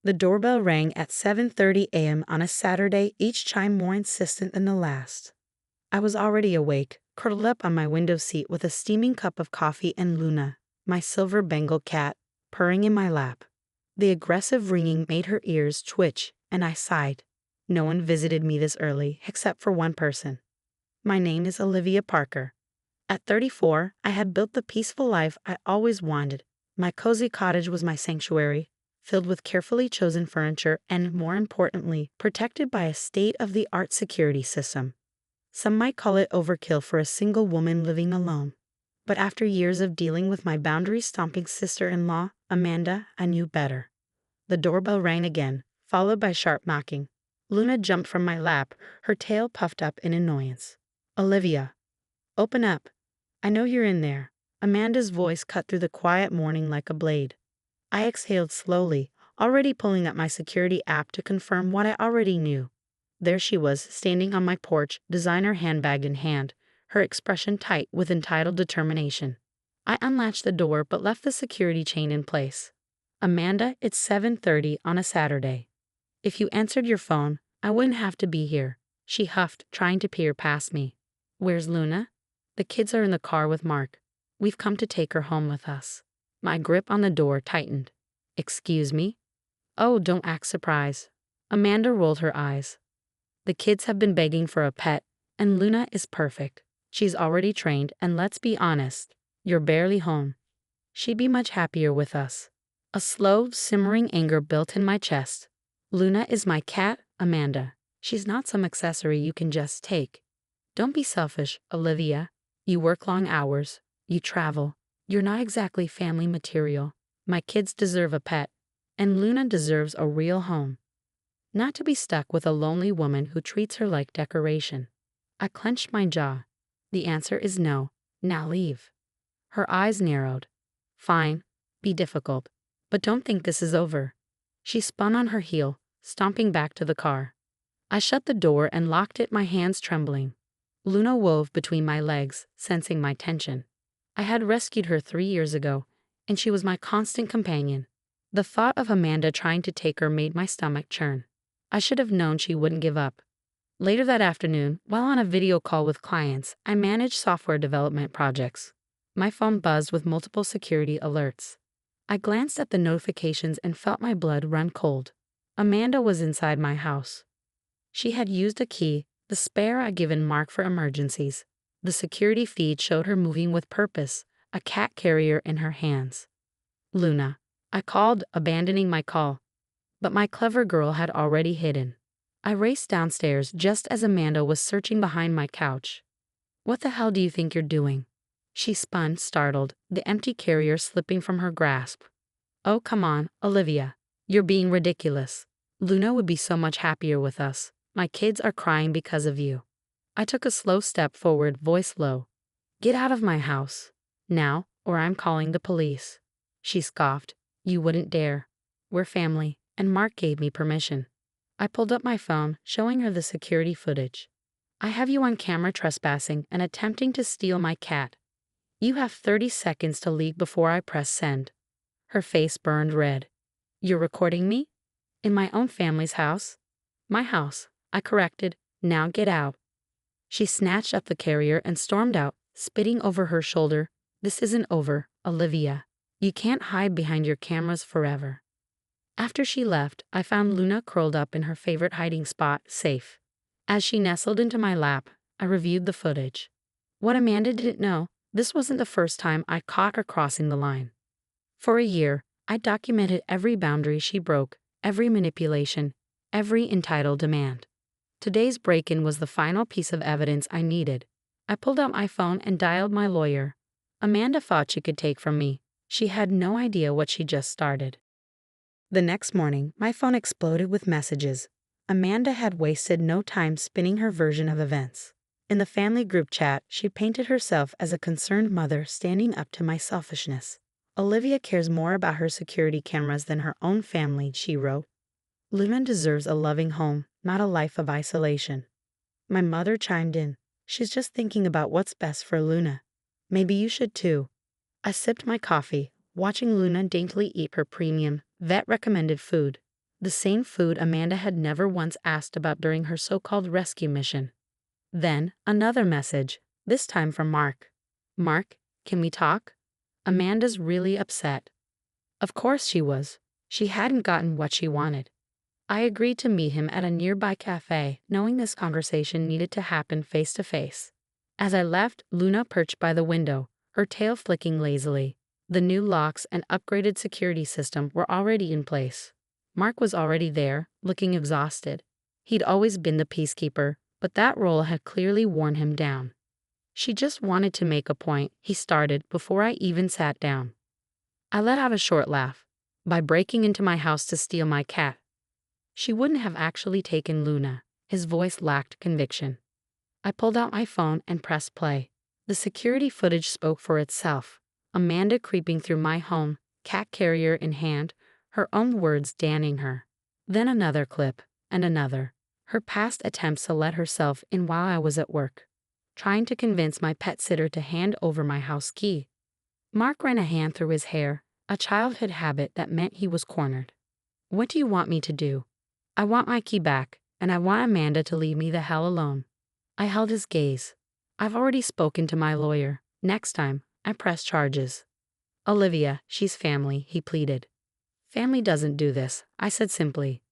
The doorbell rang at 7:30 a.m. on a Saturday, each chime more insistent than the last. I was already awake, curled up on my window seat with a steaming cup of coffee and Luna, my silver Bengal cat, purring in my lap. The aggressive ringing made her ears twitch, and I sighed. No one visited me this early, except for one person. My name is Olivia Parker. At 34, I had built the peaceful life I always wanted. My cozy cottage was my sanctuary, filled with carefully chosen furniture and, more importantly, protected by a state-of-the-art security system. Some might call it overkill for a single woman living alone. But after years of dealing with my boundary-stomping sister-in-law, Amanda, I knew better. The doorbell rang again, followed by sharp knocking. Luna jumped from my lap, her tail puffed up in annoyance. "Olivia, open up. I know you're in there." Amanda's voice cut through the quiet morning like a blade. I exhaled slowly, already pulling up my security app to confirm what I already knew. There she was, standing on my porch, designer handbag in hand, her expression tight with entitled determination. I unlatched the door but left the security chain in place. "Amanda, it's 7:30 on a Saturday. If you answered your phone, I wouldn't have to be here," she huffed, trying to peer past me. "Where's Luna?" "The kids are in the car with Mark. We've come to take her home with us." My grip on the door tightened. "Excuse me?" "Oh, don't act surprised." Amanda rolled her eyes. "The kids have been begging for a pet, and Luna is perfect. She's already trained, and let's be honest, you're barely home. She'd be much happier with us." A slow, simmering anger built in my chest. "Luna is my cat, Amanda. She's not some accessory you can just take. Don't be selfish, Olivia. You work long hours. You travel. You're not exactly family material. My kids deserve a pet, and Luna deserves a real home. Not to be stuck with a lonely woman who treats her like decoration." I clenched my jaw. "The answer is no. Now leave." Her eyes narrowed. "Fine. Be difficult. But don't think this is over." She spun on her heel, stomping back to the car. I shut the door and locked it, my hands trembling. Luna wove between my legs, sensing my tension. I had rescued her 3 years ago, and she was my constant companion. The thought of Amanda trying to take her made my stomach churn. I should have known she wouldn't give up. Later that afternoon, while on a video call with clients, I managed software development projects. My phone buzzed with multiple security alerts. I glanced at the notifications and felt my blood run cold. Amanda was inside my house. She had used a key, the spare I'd given Mark for emergencies. The security feed showed her moving with purpose, a cat carrier in her hands. "Luna," I called, abandoning my call. But my clever girl had already hidden. I raced downstairs just as Amanda was searching behind my couch. "What the hell do you think you're doing?" She spun, startled, the empty carrier slipping from her grasp. "Oh, come on, Olivia. You're being ridiculous. Luna would be so much happier with us. My kids are crying because of you." I took a slow step forward, voice low. "Get out of my house. Now, or I'm calling the police." She scoffed. "You wouldn't dare. We're family, and Mark gave me permission." I pulled up my phone, showing her the security footage. "I have you on camera trespassing and attempting to steal my cat. You have 30 seconds to leave before I press send." Her face burned red. "You're recording me? In my own family's house?" "My house," I corrected. "Now get out." She snatched up the carrier and stormed out, spitting over her shoulder. "This isn't over, Olivia. You can't hide behind your cameras forever." After she left, I found Luna curled up in her favorite hiding spot, safe. As she nestled into my lap, I reviewed the footage. What Amanda didn't know, this wasn't the first time I caught her crossing the line. For a year, I documented every boundary she broke, every manipulation, every entitled demand. Today's break-in was the final piece of evidence I needed. I pulled out my phone and dialed my lawyer. Amanda thought she could take from me. She had no idea what she just started. The next morning, my phone exploded with messages. Amanda had wasted no time spinning her version of events. In the family group chat, she painted herself as a concerned mother standing up to my selfishness. "Olivia cares more about her security cameras than her own family," she wrote. "Luna deserves a loving home, not a life of isolation." My mother chimed in. "She's just thinking about what's best for Luna. Maybe you should too." I sipped my coffee, watching Luna daintily eat her premium, vet-recommended food. The same food Amanda had never once asked about during her so-called rescue mission. Then, another message, this time from Mark. "Mark, can we talk?" Amanda's really upset. Of course she was. She hadn't gotten what she wanted. I agreed to meet him at a nearby cafe, knowing this conversation needed to happen face to face. As I left, Luna perched by the window, her tail flicking lazily. The new locks and upgraded security system were already in place. Mark was already there, looking exhausted. He'd always been the peacekeeper, but that role had clearly worn him down. "She just wanted to make a point," he started before I even sat down. I let out a short laugh. "By breaking into my house to steal my cat." "She wouldn't have actually taken Luna." His voice lacked conviction. I pulled out my phone and pressed play. The security footage spoke for itself. Amanda creeping through my home, cat carrier in hand, her own words damning her. Then another clip, and another. Her past attempts to let herself in while I was at work. Trying to convince my pet sitter to hand over my house key. Mark ran a hand through his hair, a childhood habit that meant he was cornered. "What do you want me to do?" "I want my key back, and I want Amanda to leave me the hell alone." I held his gaze. "I've already spoken to my lawyer. Next time, I press charges." "Olivia, she's family," he pleaded. "Family doesn't do this," I said simply.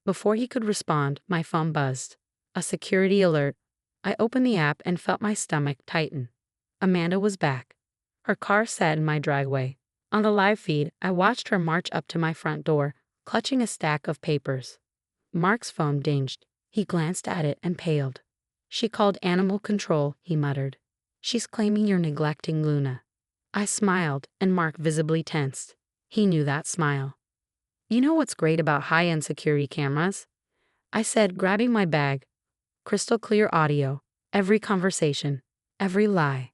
Before he could respond, my phone buzzed. A security alert. I opened the app and felt my stomach tighten. Amanda was back. Her car sat in my driveway. On the live feed, I watched her march up to my front door, clutching a stack of papers. Mark's phone dinged. He glanced at it and paled. "She called animal control," he muttered. "She's claiming you're neglecting Luna." I smiled, and Mark visibly tensed. He knew that smile. "You know what's great about high-end security cameras?" I said, grabbing my bag. "Crystal clear audio. Every conversation. Every lie."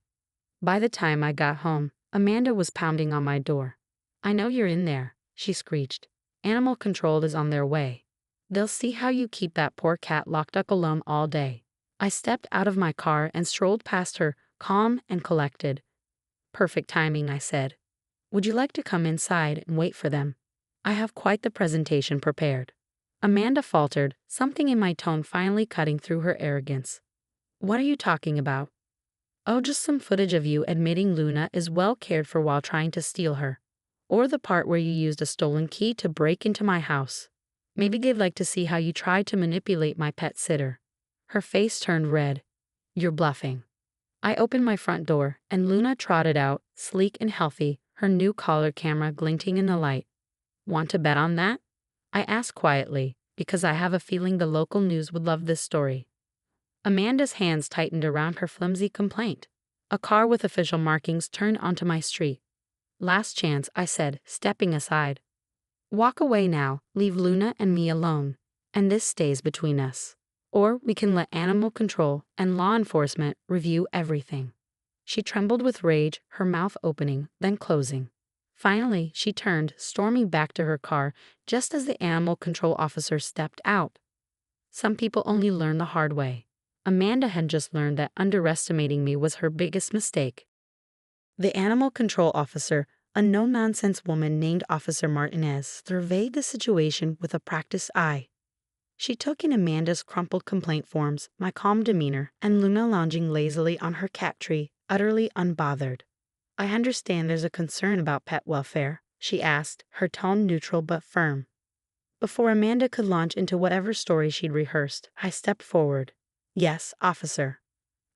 By the time I got home, Amanda was pounding on my door. "I know you're in there," she screeched. "Animal control is on their way. They'll see how you keep that poor cat locked up alone all day." I stepped out of my car and strolled past her, calm and collected. "Perfect timing," I said. "Would you like to come inside and wait for them? I have quite the presentation prepared." Amanda faltered, something in my tone finally cutting through her arrogance. "What are you talking about?" "Oh, just some footage of you admitting Luna is well cared for while trying to steal her. Or the part where you used a stolen key to break into my house. Maybe they'd like to see how you tried to manipulate my pet sitter." Her face turned red. "You're bluffing." I opened my front door, and Luna trotted out, sleek and healthy, her new collar camera glinting in the light. "Want to bet on that?" I asked quietly, because I have a feeling the local news would love this story. Amanda's hands tightened around her flimsy complaint. A car with official markings turned onto my street. "Last chance," I said, stepping aside. "Walk away now, leave Luna and me alone, and this stays between us. Or we can let animal control and law enforcement review everything." She trembled with rage, her mouth opening, then closing. Finally, she turned, storming back to her car just as the animal control officer stepped out. Some people only learn the hard way. Amanda had just learned that underestimating me was her biggest mistake. The animal control officer, a no-nonsense woman named Officer Martinez, surveyed the situation with a practiced eye. She took in Amanda's crumpled complaint forms, my calm demeanor, and Luna lounging lazily on her cat tree, utterly unbothered. "I understand there's a concern about pet welfare," she asked, her tone neutral but firm. Before Amanda could launch into whatever story she'd rehearsed, I stepped forward. "Yes, officer.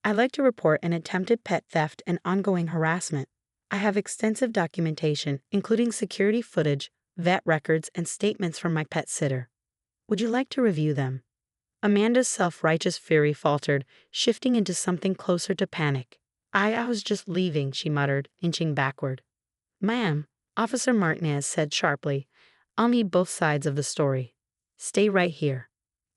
I'd like to report an attempted pet theft and ongoing harassment. I have extensive documentation, including security footage, vet records, and statements from my pet sitter. Would you like to review them?" Amanda's self-righteous fury faltered, shifting into something closer to panic. I was just leaving," she muttered, inching backward. "Ma'am," Officer Martinez said sharply, "I'll need both sides of the story. Stay right here."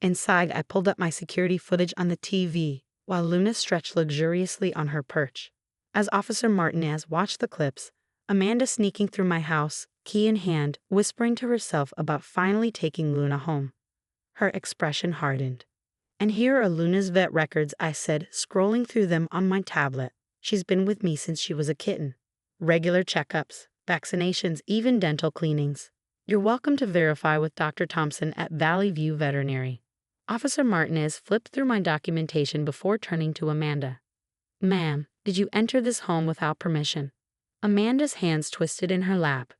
Inside, I pulled up my security footage on the TV, while Luna stretched luxuriously on her perch. As Officer Martinez watched the clips, Amanda sneaking through my house, key in hand, whispering to herself about finally taking Luna home. Her expression hardened. "And here are Luna's vet records," I said, scrolling through them on my tablet. "She's been with me since she was a kitten. Regular checkups, vaccinations, even dental cleanings. You're welcome to verify with Dr. Thompson at Valley View Veterinary. Officer Martinez flipped through my documentation before turning to Amanda. Ma'am, did you enter this home without permission? Amanda's hands twisted in her lap.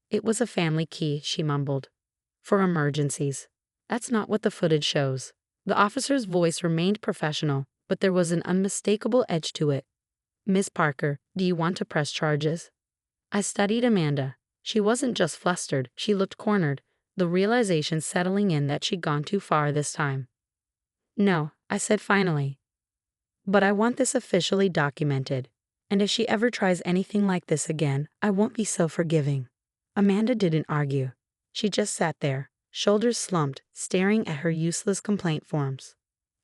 It was a family key, she mumbled. For emergencies. That's not what the footage shows. The officer's voice remained professional, but there was an unmistakable edge to it. Miss Parker, do you want to press charges? I studied Amanda. She wasn't just flustered, she looked cornered, the realization settling in that she'd gone too far this time. No, I said finally. But I want this officially documented. And if she ever tries anything like this again, I won't be so forgiving. Amanda didn't argue. She just sat there, shoulders slumped, staring at her useless complaint forms.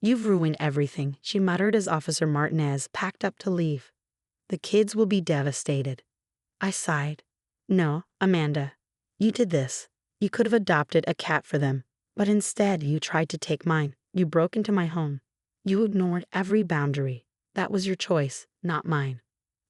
You've ruined everything, she muttered as Officer Martinez packed up to leave. The kids will be devastated. I sighed. No, Amanda. You did this. You could have adopted a cat for them, but instead you tried to take mine. You broke into my home. You ignored every boundary. That was your choice, not mine.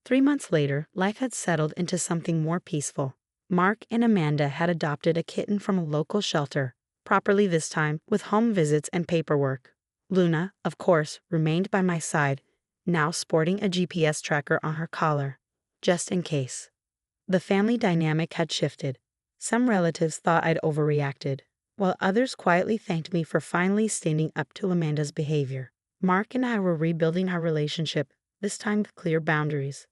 3 months later, life had settled into something more peaceful. Mark and Amanda had adopted a kitten from a local shelter, properly this time, with home visits and paperwork. Luna, of course, remained by my side, now sporting a GPS tracker on her collar, just in case. The family dynamic had shifted. Some relatives thought I'd overreacted, while others quietly thanked me for finally standing up to Amanda's behavior. Mark and I were rebuilding our relationship, this time with clear boundaries.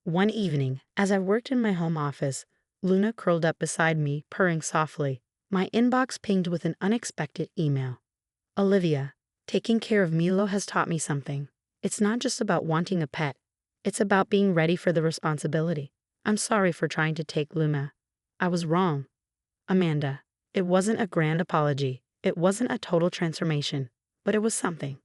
One evening, as I worked in my home office, Luna curled up beside me, purring softly. My inbox pinged with an unexpected email. Olivia, taking care of Milo has taught me something. It's not just about wanting a pet. It's about being ready for the responsibility. I'm sorry for trying to take Luna. I was wrong. Amanda, it wasn't a grand apology. It wasn't a total transformation, but it was something.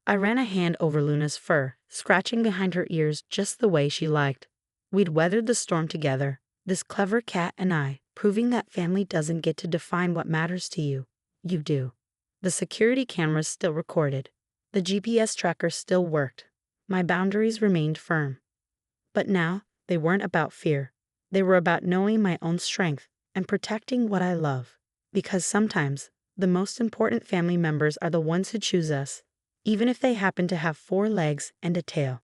I ran a hand over Luna's fur, scratching behind her ears just the way she liked. We'd weathered the storm together, this clever cat and I, proving that family doesn't get to define what matters to you. You do. The security cameras still recorded. The GPS tracker still worked. My boundaries remained firm. But now, they weren't about fear. They were about knowing my own strength and protecting what I love. Because sometimes, the most important family members are the ones who choose us, even if they happen to have 4 legs and a tail.